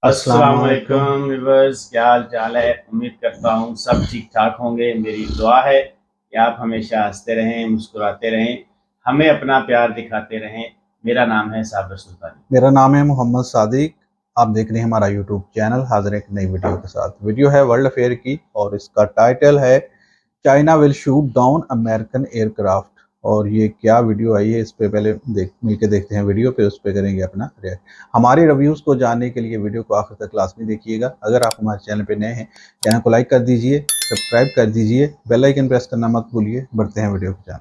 अस्सलाम अस्सलाम वालेकुम। वालेकुम व्यूअर्स, क्या हाल चाल है। उम्मीद करता हूँ सब ठीक ठाक होंगे। मेरी दुआ है कि आप हमेशा हंसते रहें, मुस्कुराते रहें, हमें अपना प्यार दिखाते रहें। मेरा नाम है साबिर सुल्तानी। मेरा नाम है मोहम्मद सादिक। आप देख रहे हैं हमारा यूट्यूब चैनल। हाजिर एक नई वीडियो के साथ। वीडियो है वर्ल्ड अफेयर की और इसका टाइटल है China will shoot down American aircraft. और ये क्या वीडियो आई है, इस पे पहले मिलके देखते हैं वीडियो, पे उस पे करेंगे अपना रिएक्ट। हमारे रिव्यूज़ को जानने के लिए वीडियो को आखिर तक लाजमी देखिएगा। अगर आप हमारे चैनल पे नए हैं, चैनल को लाइक कर दीजिए, सब्सक्राइब कर दीजिए, बेल आइकन प्रेस करना मत भूलिए। बढ़ते हैं वीडियो को जान।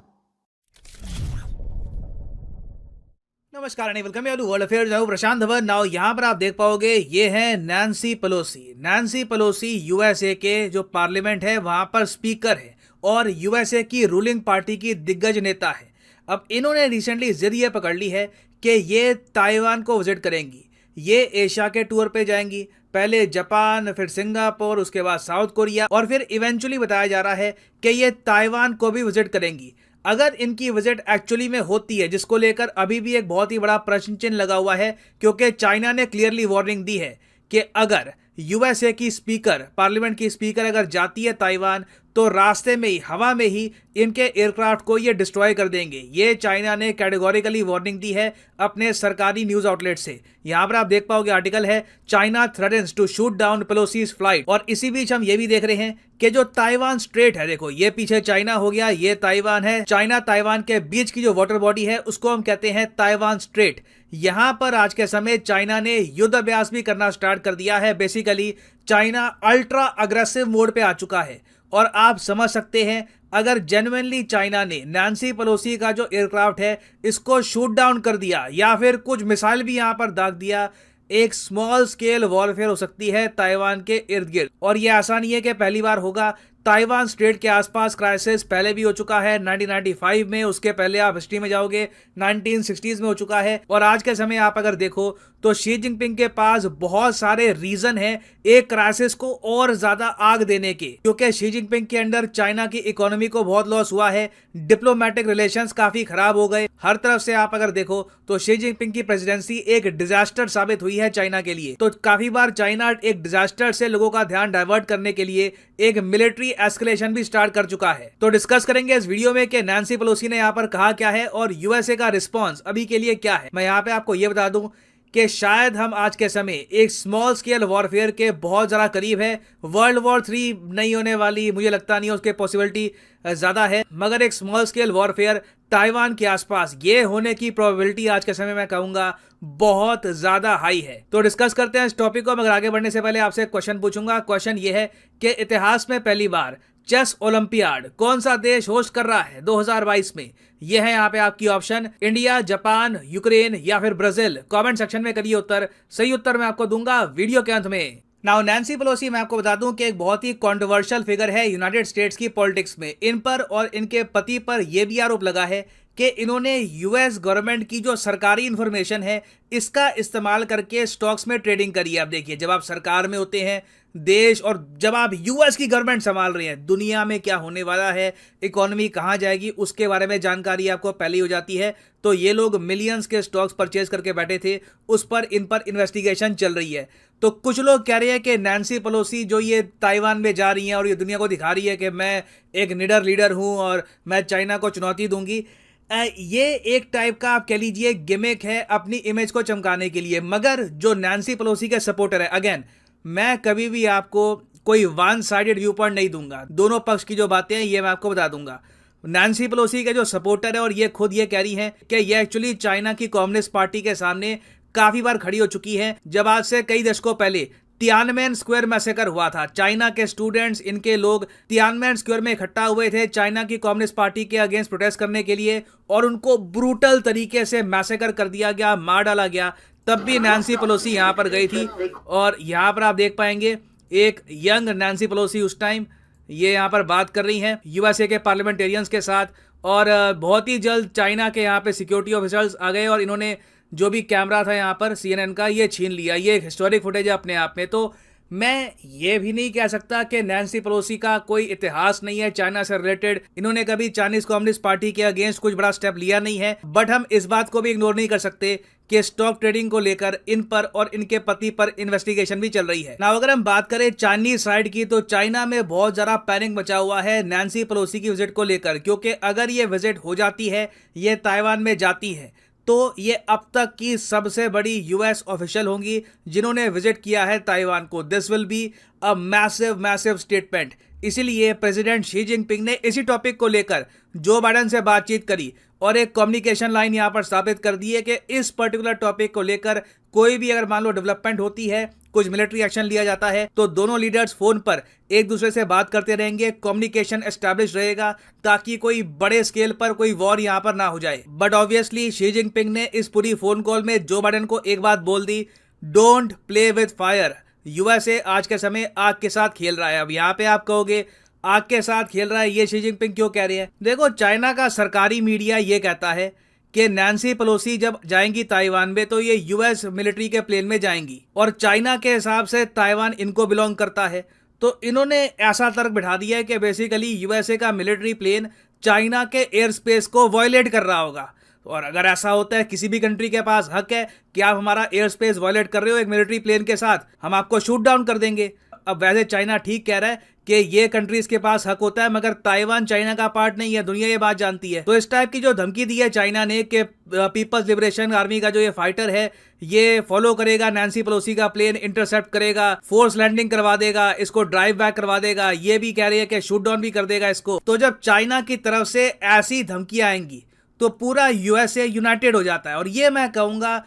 नमस्कार and welcome to world affairs. मैं हूं प्रशांत धवन। नाउ यहाँ पर आप देख पाओगे ये है Nancy Pelosi. Nancy Pelosi USA के जो पार्लियामेंट है वहां पर स्पीकर है और यूएसए की रूलिंग पार्टी की दिग्गज नेता है। अब इन्होंने रिसेंटली जिद ये पकड़ ली है कि ये ताइवान को विजिट करेंगी। ये एशिया के टूर पे जाएंगी, पहले जापान, फिर सिंगापुर, उसके बाद साउथ कोरिया और फिर इवेंचुअली बताया जा रहा है कि ये ताइवान को भी विजिट करेंगी। अगर इनकी विजिट एक्चुअली में होती है, जिसको लेकर अभी भी एक बहुत ही बड़ा प्रश्न चिन्ह लगा हुआ है, क्योंकि चाइना ने क्लियरली वार्निंग दी है कि अगर यूएसए की स्पीकर, पार्लियामेंट की स्पीकर अगर जाती है ताइवान, तो रास्ते में ही, हवा में ही इनके एयरक्राफ्ट को ये डिस्ट्रॉय कर देंगे। ये चाइना ने कैटेगोरिकली वार्निंग दी है अपने सरकारी न्यूज आउटलेट से। यहां पर आप देख पाओगे आर्टिकल है, China threatens to shoot down Pelosi's flight. और इसी बीच हम ये भी देख रहे हैं कि जो ताइवान स्ट्रेट है, देखो ये पीछे चाइना हो गया, ये ताइवान है। चाइना ताइवान के बीच की जो वाटर बॉडी है उसको हम कहते हैं ताइवान स्ट्रेट। यहां पर आज के समय चाइना ने युद्ध अभ्यास भी करना स्टार्ट कर दिया है। Basically China ultra aggressive mode पे आ चुका है और आप समझ सकते हैं, अगर जेन्युइनली चाइना ने नैन्सी पेलोसी का जो एयरक्राफ्ट है इसको शूट डाउन कर दिया या फिर कुछ मिसाइल भी यहां पर दाग दिया, एक स्मॉल स्केल वॉरफेयर हो सकती है ताइवान के इर्द गिर्द। और यह ऐसा नहीं है कि पहली बार होगा। ताइवान स्ट्रेट के आसपास क्राइसिस पहले भी हो चुका है 1995 में, उसके पहले आप हिस्ट्री में जाओगे 1960s में हो चुका है। और आज के समय आप अगर देखो तो शी जिनपिंग के पास बहुत सारे रीजन है एक क्राइसिस को और ज्यादा आग देने के, क्योंकि शी जिनपिंग के अंडर चाइना की इकोनॉमी को बहुत लॉस हुआ है, डिप्लोमेटिक रिलेशंस काफी खराब हो गए। हर तरफ से आप अगर देखो तो शी जिनपिंग की प्रेसिडेंसी एक डिजास्टर साबित हुई है चाइना के लिए। तो काफी बार चाइना एक डिजास्टर से लोगों का ध्यान डाइवर्ट करने के लिए एक मिलिट्री एस्केलेशन भी स्टार्ट कर चुका है। तो डिस्कस करेंगे इस वीडियो में कि नैन्सी पेलोसी ने यहाँ पर कहा क्या है और यूएसए का रिस्पॉन्स अभी के लिए क्या है। मैं यहाँ पे आपको ये बता दूं कि शायद हम आज के समय एक स्मॉल स्केल वॉरफेयर के बहुत ज़्यादा करीब है। वर्ल्ड वॉर 3 नहीं होने वाली, मुझे लगता नहीं है, उसके पॉसिबिलिटी ज़्यादा है, मगर एक स्मॉल स्केल वॉरफेयर ताइवान के आसपास ये होने की प्रोबेबिलिटी आज के समय मैं कहूँगा बहुत ज़्यादा हाई है। तो डिस्कस करते हैं इस टॉपिक को। मगर आगे बढ़ने से पहले आपसे एक क्वेश्चन पूछूंगा। क्वेश्चन ये है कि इतिहास में पहली बार चेस ओलंपियाड कौन सा देश होस्ट कर रहा है 2022 में। यह है यहाँ पे आपकी ऑप्शन, इंडिया, जापान, यूक्रेन या फिर ब्राजील। कमेंट सेक्शन में करिए उत्तर। सही उत्तर मैं आपको दूंगा वीडियो के अंत में। नाउ नैन्सी पेलोसी, मैं आपको बता दूं कि एक बहुत ही कंट्रोवर्शियल फिगर है यूनाइटेड स्टेट्स की पॉलिटिक्स में। इन पर और इनके पति पर यह भी आरोप लगा है कि इन्होंने यूएस गवर्नमेंट की जो सरकारी इंफॉर्मेशन है इसका इस्तेमाल करके स्टॉक्स में ट्रेडिंग करी है। अब देखिए, जब आप सरकार में होते हैं देश, और जब आप यूएस की गवर्नमेंट संभाल रहे हैं, दुनिया में क्या होने वाला है, इकोनॉमी कहां जाएगी, उसके बारे में जानकारी आपको पहले ही हो जाती है। तो ये लोग मिलियंस के स्टॉक्स परचेज करके बैठे थे, उस पर इन पर इन्वेस्टिगेशन चल रही है। तो कुछ लोग कह रहे हैं कि नैन्सी पेलोसी जो ये ताइवान में जा रही हैं और ये दुनिया को दिखा रही है कि मैं एक निडर लीडर हूं और मैं चाइना को चुनौती दूंगी, ये एक टाइप का आप कह लीजिए गिमिक है अपनी इमेज को चमकाने के लिए। मगर जो नैन्सी पेलोसी के सपोर्टर है, अगेन मैं कभी भी आपको कोई वन साइडेड व्यू पॉइंट नहीं दूंगा, दोनों पक्ष की जो बातें हैं ये मैं आपको बता दूंगा। नैन्सी पेलोसी के जो सपोर्टर है और ये खुद ये कह रही हैं कि ये एक्चुअली चाइना की कम्युनिस्ट पार्टी के सामने काफी बार खड़ी हो चुकी है। जब आज से कई दशकों पहले तियानमेन स्क्वायर मैसेकर हुआ था, चाइना के स्टूडेंट्स, इनके लोग तियानमेन स्क्वायर में इकट्ठा हुए थे चाइना की कम्युनिस्ट पार्टी के अगेंस्ट प्रोटेस्ट करने के लिए, और उनको ब्रूटल तरीके से मैसेकर कर दिया गया, मार डाला गया। तब भी नैन्सी पेलोसी यहाँ पर गई थी और यहाँ पर आप देख पाएंगे एक यंग नैन्सी पेलोसी उस टाइम ये यहाँ पर बात कर रही हैं यूएसए के पार्लियामेंटेरियंस के साथ। और बहुत ही जल्द चाइना के यहाँ पे सिक्योरिटी ऑफिसर्स आ गए और इन्होंने जो भी कैमरा था यहाँ पर सीएनएन का ये छीन लिया। ये एक हिस्टोरिक फुटेज है अपने आप में। तो मैं ये भी नहीं कह सकता कि नैन्सी पेलोसी का कोई इतिहास नहीं है चाइना से रिलेटेड, इन्होंने कभी चाइनीज कम्युनिस्ट पार्टी के अगेंस्ट कुछ बड़ा स्टेप लिया नहीं है, बट हम इस बात को भी इग्नोर नहीं कर सकते कि स्टॉक ट्रेडिंग को लेकर इन पर और इनके पति पर इन्वेस्टिगेशन भी चल रही है। ना अगर हम बात करें चाइनीज साइड की, तो चाइना में बहुत ज्यादा पैनिक मचा हुआ है नैन्सी पेलोसी की विजिट को लेकर, क्योंकि अगर ये विजिट हो जाती है, ये ताइवान में जाती है, तो ये अब तक की सबसे बड़ी यूएस ऑफिशियल होंगी जिन्होंने विजिट किया है ताइवान को। This will be a massive massive statement. इसीलिए प्रेसिडेंट शी जिनपिंग ने इसी टॉपिक को लेकर जो बाइडेन से बातचीत करी और एक कम्युनिकेशन लाइन यहाँ पर स्थापित कर दी है कि इस पर्टिकुलर टॉपिक को लेकर कोई भी अगर मान लो डेवलपमेंट होती है, कुछ मिलिट्री एक्शन लिया जाता है, तो दोनों लीडर्स फोन पर एक दूसरे से बात करते रहेंगे, कम्युनिकेशन एस्टैब्लिश रहेगा ताकि कोई बड़े स्केल पर कोई वॉर यहाँ पर ना हो जाए। बट ऑब्वियसली शी जिनपिंग ने इस पूरी फोन कॉल में जो बाइडेन को एक बात बोल दी, don't play with fire. USA आज के समय आग के साथ खेल रहा है। अब यहाँ पे आप कहोगे आग के साथ खेल रहा है, ये शी जिनपिंग क्यों कह रहे हैं? देखो, चाइना का सरकारी मीडिया ये कहता है कि नैन्सी पेलोसी जब जाएंगी ताइवान में तो ये यूएस मिलिट्री के प्लेन में जाएंगी, और चाइना के हिसाब से ताइवान इनको बिलोंग करता है, तो इन्होंने ऐसा तर्क बिठा दिया है कि बेसिकली यूएसए का मिलिट्री प्लेन चाइना के एयर स्पेस को वायलेट कर रहा होगा। और अगर ऐसा होता है, किसी भी कंट्री के पास हक है कि आप हमारा एयर स्पेस वायलेट कर रहे हो एक मिलिट्री प्लेन के साथ, हम आपको शूट डाउन कर देंगे। अब वैसे चाइना ठीक कह रहा है कि ये कंट्रीज के पास हक होता है, मगर ताइवान चाइना का पार्ट नहीं है, दुनिया ये बात जानती है। तो इस टाइप की जो धमकी दी है चाइना ने कि पीपल्स लिबरेशन आर्मी का जो ये फाइटर है ये फॉलो करेगा नैन्सी पेलोसी का प्लेन, इंटरसेप्ट करेगा, फोर्स लैंडिंग करवा देगा, इसको ड्राइव बैक करवा देगा, ये भी कह रही है कि शूट डाउन भी कर देगा इसको। तो जब चाइना की तरफ से ऐसी धमकियां आएंगी तो पूरा यूएसए यूनाइटेड हो जाता है। और ये मैं कहूंगा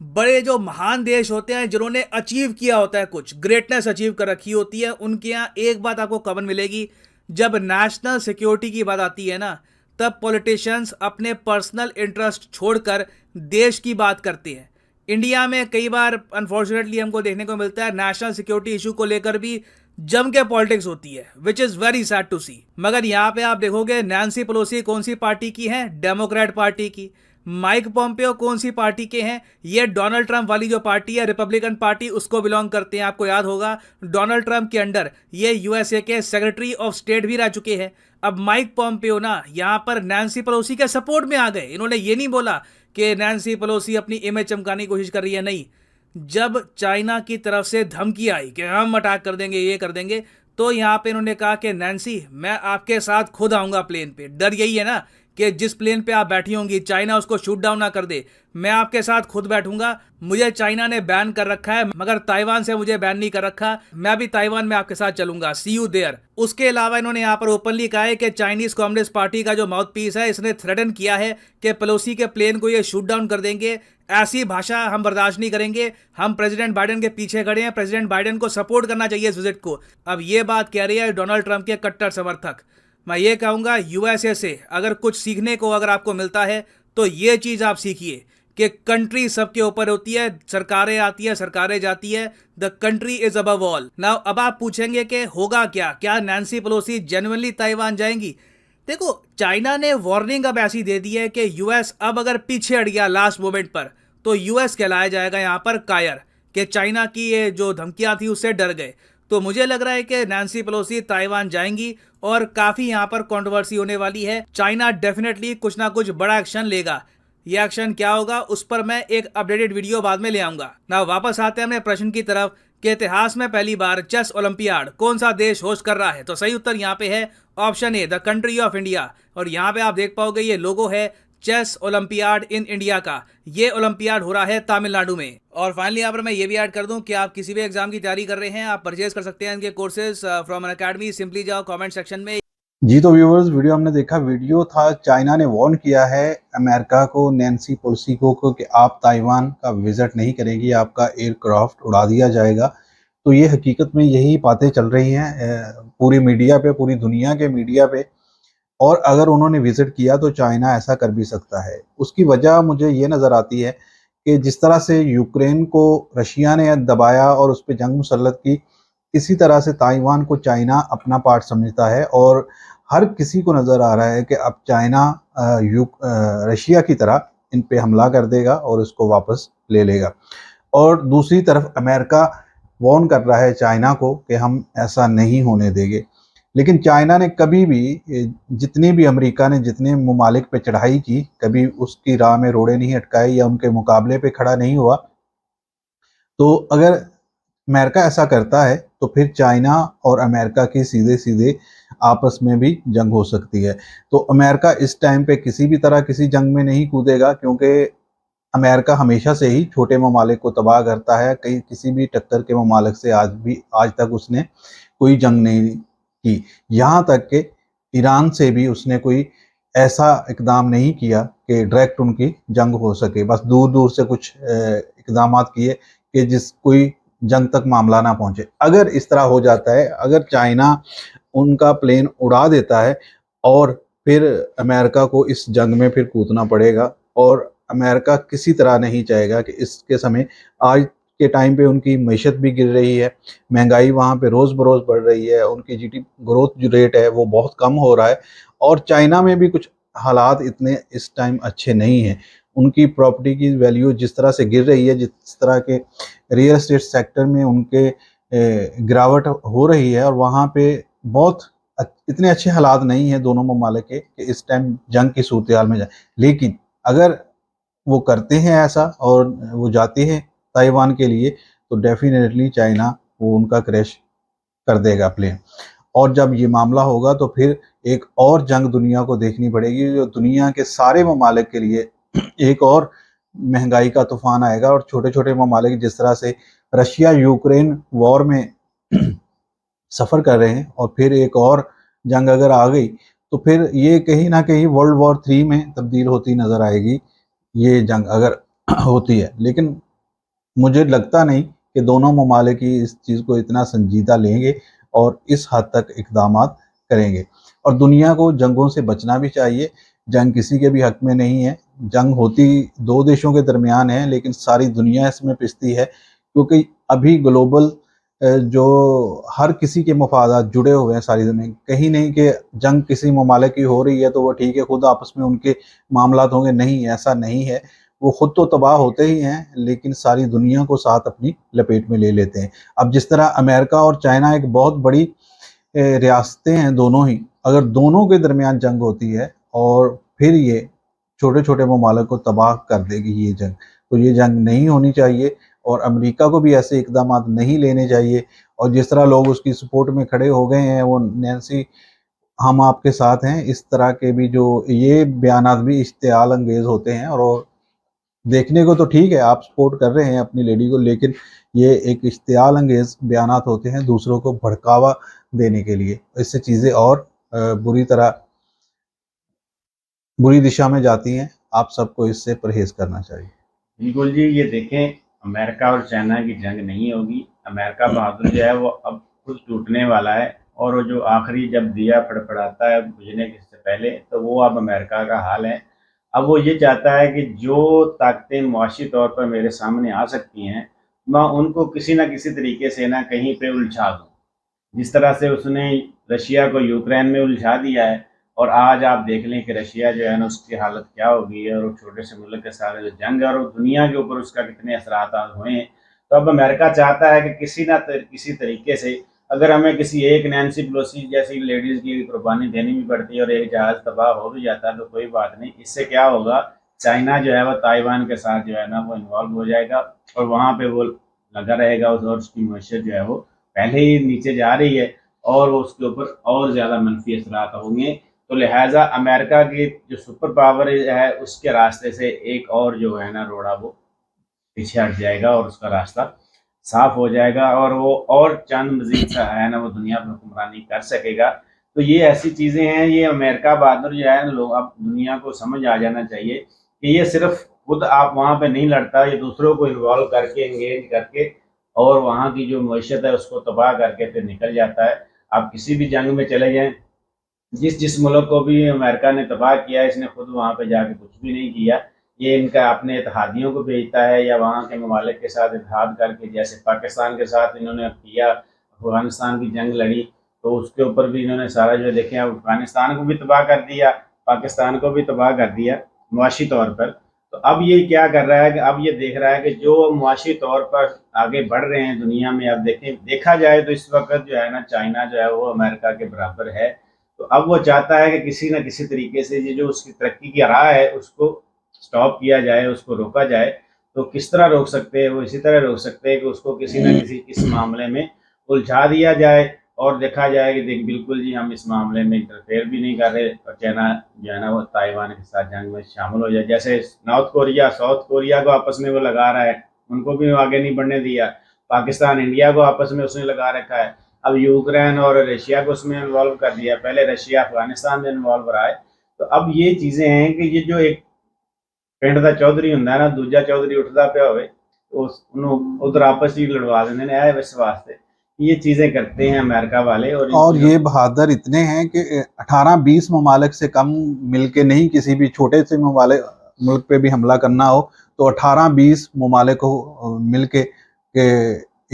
बड़े जो महान देश होते हैं जिन्होंने अचीव किया होता है, कुछ ग्रेटनेस अचीव कर रखी होती है, उनके यहाँ एक बात आपको कॉमन मिलेगी, जब नेशनल सिक्योरिटी की बात आती है ना, तब पॉलिटिशियंस अपने पर्सनल इंटरेस्ट छोड़कर देश की बात करते हैं। इंडिया में कई बार अनफॉर्चुनेटली हमको देखने को मिलता है नेशनल सिक्योरिटी इशू को लेकर भी जम के पॉलिटिक्स होती है, which is very sad to see. मगर यहाँ पे आप देखोगे नैन्सी पेलोसी कौन सी पार्टी की है? डेमोक्रेट पार्टी की। माइक पॉम्पियो कौन सी पार्टी के हैं? ये डोनाल्ड ट्रंप वाली जो पार्टी है, रिपब्लिकन पार्टी, उसको बिलोंग करते हैं। आपको याद होगा डोनाल्ड ट्रंप के अंडर ये यूएसए के सेक्रेटरी ऑफ स्टेट भी रह चुके हैं। अब माइक पॉम्पियो ना यहाँ पर नैन्सी पेलोसी के सपोर्ट में आ गए। इन्होंने ये नहीं बोला कि नैन्सी पेलोसी अपनी इमेज चमकाने की कोशिश कर रही है, नहीं। जब चाइना की तरफ से धमकी आई कि हम अटैक कर देंगे, ये कर देंगे, तो यहाँ पे इन्होंने कहा कि नैन्सी मैं आपके साथ खुद आऊंगा प्लेन पे। डर यही है ना कि जिस प्लेन पे आप बैठी होंगी चाइना उसको शूट डाउन ना कर दे, मैं आपके साथ खुद बैठूंगा। मुझे चाइना ने बैन कर रखा है मगर ताइवान से मुझे बैन नहीं कर रखा, मैं भी ताइवान में आपके साथ चलूंगा, सी यू देयर। उसके अलावा इन्होंने यहाँ पर ओपनली कहा है कि चाइनीज कम्युनिस्ट पार्टी का जो माउथ पीस है, इसने थ्रेटन किया है कि पेलोसी के प्लेन को ये शूट डाउन कर देंगे। ऐसी भाषा हम बर्दाश्त नहीं करेंगे। हम प्रेसिडेंट बाइडेन के पीछे खड़े हैं, प्रेसिडेंट बाइडेन को सपोर्ट करना चाहिए इस विजिट को। अब ये बात कह रही है डोनाल्ड ट्रंप के कट्टर समर्थक। मैं ये कहूँगा यूएसए से अगर कुछ सीखने को अगर आपको मिलता है तो ये चीज़ आप सीखिए कि कंट्री सबके ऊपर होती है, सरकारें आती है, सरकारें जाती है, the country is above all. Now अब आप पूछेंगे कि होगा क्या नैन्सी पेलोसी जेन्युइनली ताइवान जाएंगी? देखो, चाइना ने वार्निंग अब ऐसी दे दी है कि यूएस अब अगर पीछे हट गया लास्ट मोमेंट पर तो यूएस कहलाया जाएगा यहाँ पर कायर, कि चाइना की ये जो धमकियां थी उससे डर गए। तो मुझे लग रहा है कि नैन्सी पेलोसी ताइवान जाएंगी और काफी यहाँ पर कंट्रोवर्सी होने वाली है। चाइना डेफिनेटली कुछ ना कुछ बड़ा एक्शन लेगा। ये एक्शन क्या होगा उस पर मैं एक अपडेटेड वीडियो बाद में ले आऊंगा। ना वापस आते हैं अपने प्रश्न की तरफ कि इतिहास में पहली बार चेस ओलंपियाड कौन सा देश होस्ट कर रहा है? तो सही उत्तर यहाँ पे है option A, the country of India. और यहाँ पे आप देख पाओगे ये लोगो है चेस ओलंपियाड इन इंडिया का। ये ओलंपियाड हो रहा है तमिलनाडु में। और फाइनली यहाँ पर मैं ये भी ऐड कर दूं कि आप किसी भी एग्जाम की तैयारी कर रहे हैं, आप परचेज कर सकते हैं इनके courses from Unacademy. Simply जाओ कमेंट सेक्शन में। जी तो व्यूवर्स, वीडियो हमने देखा, वीडियो था चाइना ने वार्न किया है अमेरिका को, नैन्सी पेलोसी को कि आप ताइवान का विजिट नहीं करेंगी, आपका एयरक्राफ्ट उड़ा दिया जाएगा। तो ये हकीकत में यही बातें चल रही हैं पूरी मीडिया पे, पूरी दुनिया के मीडिया पे। और अगर उन्होंने विजिट किया तो चाइना ऐसा कर भी सकता है। उसकी वजह मुझे ये नज़र आती है कि जिस तरह से यूक्रेन को रशिया ने दबाया और उस पर जंग मुसल्लत की, इसी तरह से ताइवान को चाइना अपना पार्ट समझता है। और हर किसी को नज़र आ रहा है कि अब चाइना रशिया की तरह इन पे हमला कर देगा और इसको वापस ले लेगा। और दूसरी तरफ अमेरिका वार्न कर रहा है चाइना को कि हम ऐसा नहीं होने देंगे। लेकिन चाइना ने कभी भी जितनी भी अमेरिका ने जितने ममालिक पे चढ़ाई की, कभी उसकी राह में रोड़े नहीं अटकाए या उनके मुकाबले पे खड़ा नहीं हुआ। तो अगर अमेरिका ऐसा करता है तो फिर चाइना और अमेरिका की सीधे सीधे आपस में भी जंग हो सकती है। तो अमेरिका इस टाइम पे किसी भी तरह किसी जंग में नहीं कूदेगा, क्योंकि अमेरिका हमेशा से ही छोटे ममालिक को तबाह करता है। कहीं किसी भी टक्कर के ममालिक से आज तक उसने कोई जंग नहीं की। यहाँ तक कि ईरान से भी उसने कोई ऐसा इकदाम नहीं किया कि डायरेक्ट उनकी जंग हो सके। बस दूर दूर से कुछ इकदाम किए कि जिस कोई जंग तक मामला ना पहुंचे। अगर इस तरह हो जाता है, अगर चाइना उनका प्लेन उड़ा देता है और फिर अमेरिका को इस जंग में फिर कूदना पड़ेगा। और अमेरिका किसी तरह नहीं चाहेगा कि इसके समय आज के टाइम पे उनकी मईशत भी गिर रही है, महंगाई वहाँ पे रोज़ बरोज़ बढ़ रही है, उनकी जीडीपी ग्रोथ जो रेट है वो बहुत कम हो रहा है। और चाइना में भी कुछ हालात इतने इस टाइम अच्छे नहीं हैं। उनकी प्रॉपर्टी की वैल्यू जिस तरह से गिर रही है, जिस तरह के रियल एस्टेट सेक्टर में उनके गिरावट हो रही है, और वहाँ पे बहुत इतने अच्छे हालात नहीं हैं दोनों ममालिक के कि इस टाइम जंग की सूरत हाल में जाए। लेकिन अगर वो करते हैं ऐसा और वो जाते हैं ताइवान के लिए, तो डेफिनेटली चाइना वो उनका क्रैश कर देगा प्लेन। और जब ये मामला होगा तो फिर एक और जंग दुनिया को देखनी पड़ेगी, जो दुनिया के सारे ममालिक के लिए एक और महंगाई का तूफान आएगा। और छोटे छोटे ममालिक जिस तरह से रशिया यूक्रेन वॉर में सफ़र कर रहे हैं, और फिर एक और जंग अगर आ गई तो फिर ये कहीं ना कहीं वर्ल्ड वॉर 3 में तब्दील होती नज़र आएगी, ये जंग अगर होती है। लेकिन मुझे लगता नहीं कि दोनों ममालिक ही इस चीज़ को इतना संजीदा लेंगे और इस हद तक इक़दामात करेंगे। और दुनिया को जंगों से बचना भी चाहिए। जंग किसी के भी हक में नहीं है। जंग होती 2 देशों के दरमियान है, लेकिन सारी दुनिया इसमें पिसती है, क्योंकि अभी ग्लोबल जो हर किसी के मफादात जुड़े हुए हैं सारी दुनिया। कहीं नहीं कि जंग किसी ममालिक की हो रही है तो वो ठीक है, खुद आपस में उनके मामलात होंगे, नहीं, ऐसा नहीं है। वो खुद तो तबाह होते ही हैं, लेकिन सारी दुनिया को साथ अपनी लपेट में ले लेते हैं। अब जिस तरह अमेरिका और चाइना एक बहुत बड़ी रियासतें हैं दोनों ही, अगर दोनों के दरमियान जंग होती है और फिर ये छोटे छोटे ममालिक को तबाह कर देगी ये जंग, तो ये जंग नहीं होनी चाहिए। और अमेरिका को भी ऐसे इकदाम नहीं लेने चाहिए। और जिस तरह लोग उसकी सपोर्ट में खड़े हो गए हैं, वो नैन्सी हम आपके साथ हैं, इस तरह के भी जो ये बयानात भी इश्तियाल अंगेज होते हैं। और देखने को तो ठीक है आप सपोर्ट कर रहे हैं अपनी लेडी को, लेकिन ये एक इश्तियाल अंगेज बयानात होते हैं दूसरों को भड़कावा देने के लिए। इससे चीज़ें और बुरी दिशा में जाती हैं। आप सबको इससे परहेज करना चाहिए। बिल्कुल जी, ये देखें, अमेरिका और चाइना की जंग नहीं होगी। अमेरिका बहादुर जो है वो अब खुद टूटने वाला है, और वो जो आखिरी जब दिया फड़फड़ाता है बुझने से पहले, तो वो अब अमेरिका का हाल है। अब वो ये चाहता है कि जो ताकतें मुआशी तौर पर मेरे सामने आ सकती हैं, मैं उनको किसी न किसी तरीके से ना कहीं पे उलझा दूँ। जिस तरह से उसने रशिया को यूक्रेन में उलझा दिया है, और आज आप देख लें कि रशिया जो है ना उसकी हालत क्या हो गई है, और वो छोटे से मुल्क के साथ जो जंग है और वो दुनिया के ऊपर उसका कितने असरात हुए हैं। तो अब अमेरिका चाहता है कि किसी तरीके से, अगर हमें किसी एक नैन्सी पेलोसी जैसी लेडीज़ की कुर्बानी देनी भी पड़ती है और एक जहाज़ तबाह हो भी जाता है तो कोई बात नहीं। इससे क्या होगा, चाइना जो है वो ताइवान के साथ जो है ना वो इन्वॉल्व हो जाएगा, और वहाँ पे वो लगा रहेगा, और उसकी मैशत जो है वो पहले ही नीचे जा रही है, और वो उसके ऊपर और ज़्यादा मनफी असरात होंगे। तो लिहाजा अमेरिका की जो सुपर पावर है उसके रास्ते से एक और जो है ना रोड़ा वो पीछे हट जाएगा, और उसका रास्ता साफ हो जाएगा, और वो और चंद मजीद सा है ना वो दुनिया पर हुक्मरानी कर सकेगा। तो ये ऐसी चीज़ें हैं, ये अमेरिका बहादुर जो है ना, लोग अब दुनिया को समझ आ जाना चाहिए कि ये सिर्फ खुद आप वहाँ पे नहीं लड़ता, ये दूसरों को इन्वॉल्व करके एंगेज करके और वहाँ की जो मैशत है उसको तबाह करके फिर निकल जाता है। आप किसी भी जंग में चले जाएं, जिस जिस मुल्क को भी अमेरिका ने तबाह किया है, इसने खुद वहाँ पे जाके कुछ भी नहीं किया। ये इनका अपने इत्तेहादियों को भेजता है, या वहाँ के ममालिक के साथ इत्तेहाद करके, जैसे पाकिस्तान के साथ इन्होंने किया, अफगानिस्तान की जंग लड़ी, तो उसके ऊपर भी इन्होंने सारा जो देखें, अफगानिस्तान को भी तबाह कर दिया, पाकिस्तान को भी तबाह कर दिया मुआशी तौर पर। तो अब ये क्या कर रहा है कि अब ये देख रहा है कि जो मुआशी तौर पर आगे बढ़ रहे हैं दुनिया में, अब देखा जाए तो इस वक्त जो है ना चाइना जो है वो अमेरिका के बराबर है। तो अब वो चाहता है कि किसी न किसी तरीके से ये जो उसकी तरक्की की राह है उसको स्टॉप किया जाए, उसको रोका जाए। तो किस तरह रोक सकते हैं? वो इसी तरह रोक सकते हैं कि उसको किसी न किसी इस मामले में उलझा दिया जाए और देखा जाए कि देख बिल्कुल जी हम इस मामले में इंटरफेयर भी नहीं कर रहे और चाइना जो है ना वो ताइवान के साथ जंग में शामिल हो जाए। जैसे साउथ कोरिया को आपस में वो लगा रहा है, उनको भी आगे नहीं बढ़ने दिया। पाकिस्तान इंडिया को आपस में उसने लगा रखा है। अब यूक्रेन और रशिया को उसमें इन्वॉल्व कर दिया, पहले रशिया अफगानिस्तान में इन्वॉल्व रहा है। तो अब ये चीज़ें हैं कि ये जो एक ਪਿੰਡ ਦਾ ਚੌਧਰੀ ਹੁੰਦਾ ਨਾ, ਦੂਜਾ ਚੌਧਰੀ ਉੱਠਦਾ ਪਿਆ ਹੋਵੇ ਉਸ ਨੂੰ उधर आपस ही लड़वा देते हैं इस वास्ते। ये चीज़ें करते हैं अमेरिका वाले। और ये बहादुर इतने हैं कि 18-20 ममालिक से कम मिलके नहीं, किसी भी छोटे से मुल्क पे भी हमला करना हो तो 18-20 ममालिक को मिलके के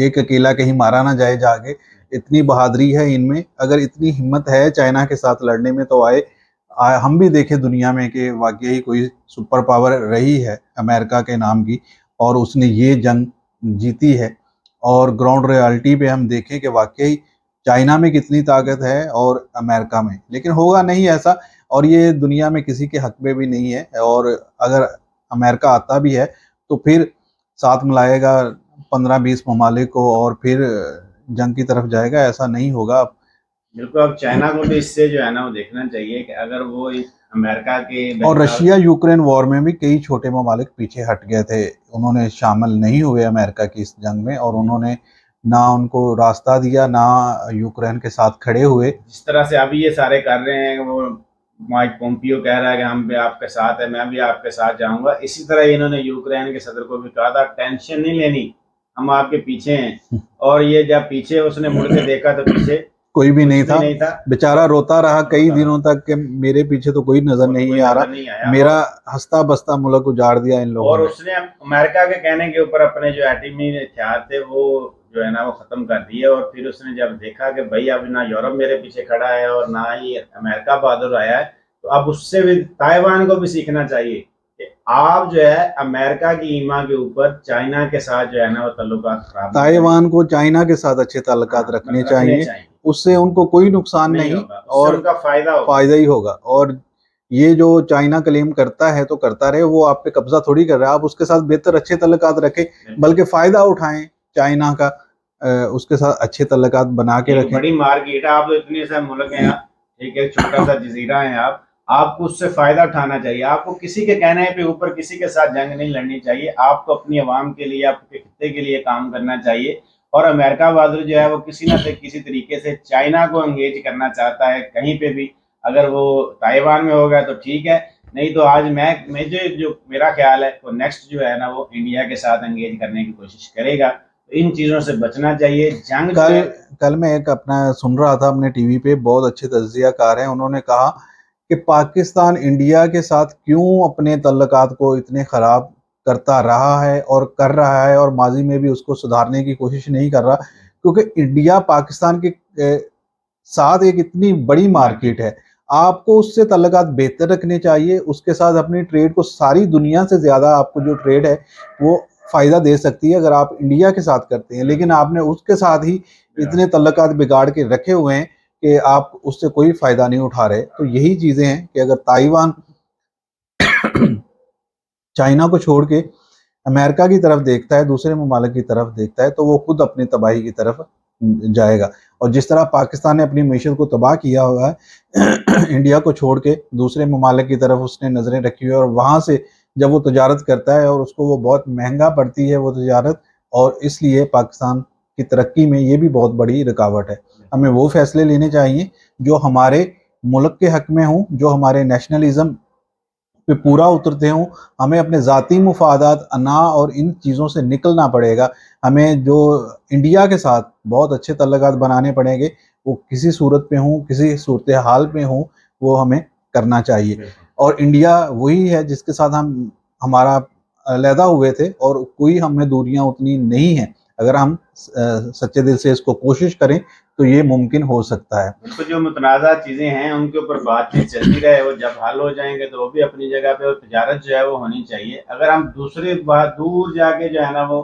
एक अकेला कहीं मारा ना जाए जाके। इतनी बहादुरी है इनमें। अगर इतनी हिम्मत है चाइना के साथ लड़ने में तो हम भी देखें दुनिया में कि वाकई कोई सुपर पावर रही है अमेरिका के नाम की और उसने ये जंग जीती है। और ग्राउंड रियलिटी पे हम देखें कि वाकई चाइना में कितनी ताकत है और अमेरिका में, लेकिन होगा नहीं ऐसा। और ये दुनिया में किसी के हक में भी नहीं है। और अगर अमेरिका आता भी है तो फिर साथ मिलाएगा 15-20 ममालिक को और फिर जंग की तरफ जाएगा, ऐसा नहीं होगा। बिल्कुल, अब चाइना को भी इससे जो है ना वो देखना चाहिए कि अगर वो अमेरिका के और रशिया यूक्रेन वॉर में भी कई छोटे ममालिक पीछे हट गए थे, उन्होंने शामिल नहीं हुए अमेरिका की इस जंग में और उन्होंने ना उनको रास्ता दिया ना यूक्रेन के साथ खड़े हुए। जिस तरह से अभी ये सारे कर रहे हैं, वो माइक पोम्पियो कह रहा है कि हम भी आपके साथ है, मैं भी आपके साथ जाऊंगा। इसी तरह इन्होंने यूक्रेन के सदर को भी कहा था टेंशन नहीं लेनी, हम आपके पीछे हैं। और ये जब पीछे उसने मुड़ के देखा तो पीछे कोई भी नहीं था, बेचारा रोता रहा कई दिनों तक कि मेरे पीछे तो कोई नजर नहीं आ रहा, मेरा हंसता बसता मुल्क उजाड़ दिया इन लोगों और उसने अमेरिका के कहने के ऊपर अपने जो एटमी हथियार थे वो जो है ना वो खत्म कर दिए। और फिर उसने जब देखा कि भाई अब ना यूरोप मेरे पीछे खड़ा है और ना ही अमेरिका बहादुर आया है, तो अब उससे भी ताइवान को भी सीखना चाहिए कि आप जो है अमेरिका की ईमा के ऊपर चाइना के साथ जो है ना वो तल्लुकात खराब, ताइवान को चाइना के साथ अच्छे ताल्लुकात रखने चाहिए, उससे उनको कोई नुकसान नहीं और उनका फायदा ही होगा। और ये जो चाइना क्लेम करता है तो करता रहे, वो आप पे कब्जा थोड़ी कर रहा है। आप उसके साथ बेहतर अच्छे ताल्लुकात रखें, बल्कि फायदा उठाएं चाइना का, उसके साथ अच्छे ताल्लुकात बना के रखें। बड़ी मार्केट है, आप तो इतने से मुल्क हैं, ठीक है, छोटा सा जजीरा है, आपको उससे फायदा उठाना चाहिए। आपको किसी के कहने पे ऊपर किसी के साथ जंग नहीं लड़नी चाहिए। आपको अपनी आवाम के लिए, आपके खित्ते के लिए काम करना चाहिए। और अमेरिका बहादुर जो है वो किसी न किसी तरीके से चाइना को एंगेज करना चाहता है कहीं पे भी। अगर वो ताइवान में होगा तो ठीक है, नहीं तो आज मैं जो मेरा ख्याल है वो नेक्स्ट जो है ना वो इंडिया के साथ एंगेज करने की कोशिश करेगा। तो इन चीज़ों से बचना चाहिए। जंग कल मैं एक अपना सुन रहा था अपने टीवी पे, बहुत अच्छे तज्जियाकार हैं, उन्होंने कहा कि पाकिस्तान इंडिया के साथ क्यों अपने तल्लुकात को इतने ख़राब करता रहा है और कर रहा है और माजी में भी उसको सुधारने की कोशिश नहीं कर रहा, क्योंकि इंडिया पाकिस्तान के साथ एक इतनी बड़ी मार्केट है। आपको उससे तल्लुकात बेहतर रखने चाहिए, उसके साथ अपनी ट्रेड को, सारी दुनिया से ज़्यादा आपको जो ट्रेड है वो फ़ायदा दे सकती है अगर आप इंडिया के साथ करते हैं। लेकिन आपने उसके साथ ही इतने तल्लुकात बिगाड़ के रखे हुए हैं कि आप उससे कोई फ़ायदा नहीं उठा रहे। तो यही चीज़ें हैं कि अगर ताइवान चाइना को छोड़ के अमेरिका की तरफ देखता है, दूसरे ममालिक की तरफ देखता है, तो वो खुद अपनी तबाही की तरफ जाएगा। और जिस तरह पाकिस्तान ने अपनी मीशत को तबाह किया हुआ है इंडिया को छोड़ के दूसरे ममालिक की तरफ उसने नज़रें रखी हुई है, और वहाँ से जब वो तजारत करता है और उसको वो बहुत महंगा पड़ती है वो तजारत, और इसलिए पाकिस्तान की तरक्की में ये भी बहुत बड़ी रुकावट है। हमें वो फैसले लेने चाहिए जो हमारे मुल्क के हक में हों, जो हमारे नेशनलिज्म पे पूरा उतरते हों। हमें अपने ज़ाती मुफादात, अना और इन चीज़ों से निकलना पड़ेगा। हमें जो इंडिया के साथ बहुत अच्छे तल्लुकात बनाने पड़ेंगे, वो किसी सूरत पे हों, किसी सूरत हाल में हों, वो हमें करना चाहिए। और इंडिया वही है जिसके साथ हमारा अलहदा हुए थे और कोई हमें दूरियां उतनी नहीं हैं। अगर हम सच्चे दिल से इसको कोशिश करें तो ये मुमकिन हो सकता है। बिल्कुल, जो मुतनाज़ा चीज़ें हैं उनके ऊपर बातचीत चलती रहे, वो जब हल हो जाएंगे तो वो भी अपनी जगह पे, और तजारत जो है वो होनी चाहिए। अगर हम दूसरी बात दूर जाके जो है ना वो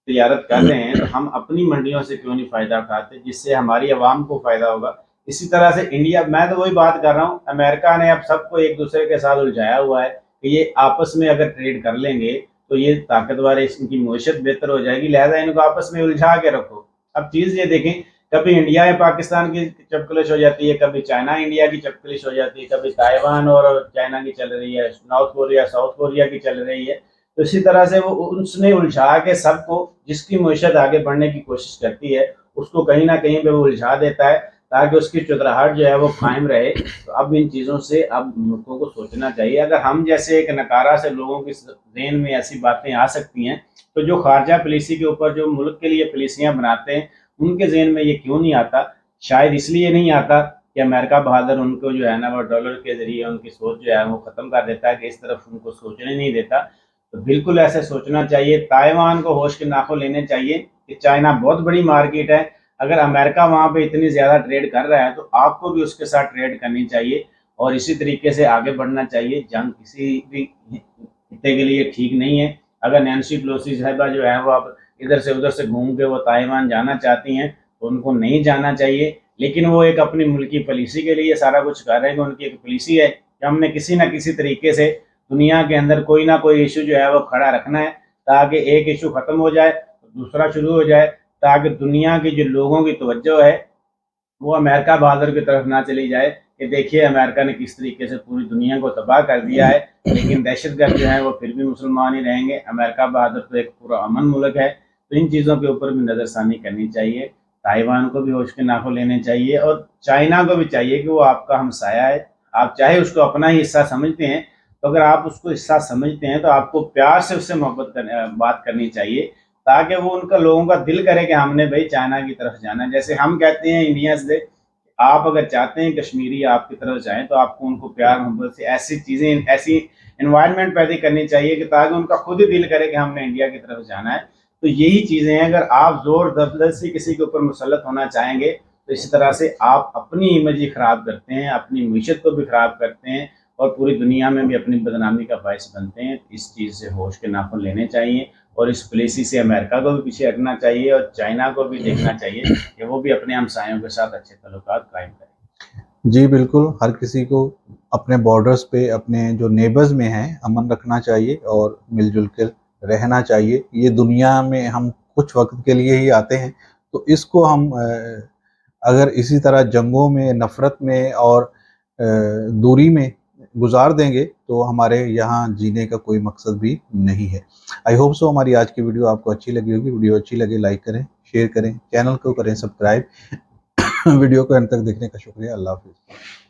तजारत कर रहे हैं, तो हम अपनी मंडियों से क्यों नहीं फ़ायदा उठाते, जिससे हमारी आवाम को फ़ायदा होगा। इसी तरह से इंडिया, मैं तो वही बात कर रहा हूँ, अमेरिका ने अब सबको एक दूसरे के साथ उलझाया हुआ है कि ये आपस में अगर ट्रेड कर लेंगे तो ये ताकतवर है, इनकी मईशत बेहतर हो जाएगी, लिहाजा इनको आपस में उलझा के रखो। अब चीज़ ये देखें, कभी इंडिया या पाकिस्तान की चपकलिश हो जाती है, कभी चाइना इंडिया की चपकलिश हो जाती है, कभी ताइवान और चाइना की चल रही है, नॉर्थ कोरिया साउथ कोरिया की चल रही है। तो इसी तरह से वो उसने उलझा के सबको, जिसकी मईशत आगे बढ़ने की कोशिश करती है उसको कहीं ना कहीं पे वो उलझा देता है, ताकि उसकी चुतराहट जो है वो कायम रहे। तो अब इन चीज़ों से अब मुल्कों को सोचना चाहिए। अगर हम जैसे एक नकारा से लोगों की ज़हन में ऐसी बातें आ सकती हैं, तो जो खारजा पॉलिसी के ऊपर जो मुल्क के लिए पॉलिसियाँ बनाते हैं उनके ज़हन में ये क्यों नहीं आता? शायद इसलिए नहीं आता कि अमेरिका बहादुर उनको जो है ना वो डॉलर के ज़रिए उनकी सोच जो है वो ख़त्म कर देता है, कि इस तरफ उनको सोचने नहीं देता। तो बिल्कुल ऐसे सोचना चाहिए। ताइवान को होश के नाखुन लेने चाहिए कि चाइना बहुत बड़ी मार्केट है। अगर अमेरिका वहाँ पे इतनी ज़्यादा ट्रेड कर रहा है तो आपको भी उसके साथ ट्रेड करनी चाहिए और इसी तरीके से आगे बढ़ना चाहिए। जंग किसी भी खित्ते के लिए ठीक नहीं है। अगर नैन्सी पेलोसी साहिबा जो है वो अब इधर से उधर से घूम के वो ताइवान जाना चाहती हैं तो उनको नहीं जाना चाहिए, लेकिन वो एक अपनी मुल्की पॉलिसी के लिए सारा कुछ कर रहे हैं कि उनकी एक पॉलिसी है कि हमने किसी ना किसी तरीके से दुनिया के अंदर कोई ना कोई इशू जो है वो खड़ा रखना है, ताकि एक इशू ख़त्म हो जाए तो दूसरा शुरू हो जाए, ताकि दुनिया की जो लोगों की तवज्जो है वो अमेरिका बहादुर की तरफ ना चली जाए कि देखिए अमेरिका ने किस तरीके से पूरी दुनिया को तबाह कर दिया है, लेकिन दहशतगर्द जो है वो फिर भी मुसलमान ही रहेंगे। अमेरिका बहादुर तो एक पूरा अमन मुल्क है। तो इन चीज़ों के ऊपर भी नज़रसानी करनी चाहिए। ताइवान को भी होश के नाखुन लेने चाहिए और चाइना को भी चाहिए कि वो आपका हमसाया है। आप चाहे उसको अपना ही हिस्सा समझते हैं, तो अगर आप उसको हिस्सा समझते हैं तो आपको प्यार से उससे बात करनी चाहिए, ताकि वो उनका लोगों का दिल करे कि हमने भाई चाइना की तरफ जाना है। जैसे हम कहते हैं इंडिया से, आप अगर चाहते हैं कश्मीरी आपकी तरफ जाएं तो आपको उनको प्यार मोहब्बत से ऐसी चीज़ें, ऐसी इन्वायरमेंट पैदा करनी चाहिए कि ताकि उनका खुद ही दिल करे कि हमने इंडिया की तरफ जाना है। तो यही चीज़ें हैं। अगर आप ज़ोर ज़बरदस्ती किसी के ऊपर मुसल्लत होना चाहेंगे तो इसी तरह से आप अपनी इमेज ही ख़राब करते हैं, अपनी मीशत को भी ख़राब करते हैं और पूरी दुनिया में भी अपनी बदनामी का बायस बनते हैं। इस चीज़ से होश के नाखुन लेने चाहिए और इस पॉलिसी से अमेरिका को भी पीछे हटना चाहिए और चाइना को भी देखना चाहिए कि वो भी अपने हमसायों के साथ अच्छे ताल्लुकात कायम करें। जी बिल्कुल, हर किसी को अपने बॉर्डर्स पे, अपने जो नेबर्स में हैं, अमन रखना चाहिए और मिलजुल कर रहना चाहिए। ये दुनिया में हम कुछ वक्त के लिए ही आते हैं, तो इसको हम अगर इसी तरह जंगों में, नफ़रत में और दूरी में गुजार देंगे तो हमारे यहाँ जीने का कोई मकसद भी नहीं है। आई होप सो हमारी आज की वीडियो आपको अच्छी लगी होगी। वीडियो अच्छी लगे लाइक करें, शेयर करें, चैनल को करें सब्सक्राइब। वीडियो को अंत तक देखने का शुक्रिया। अल्लाह हाफ़िज़।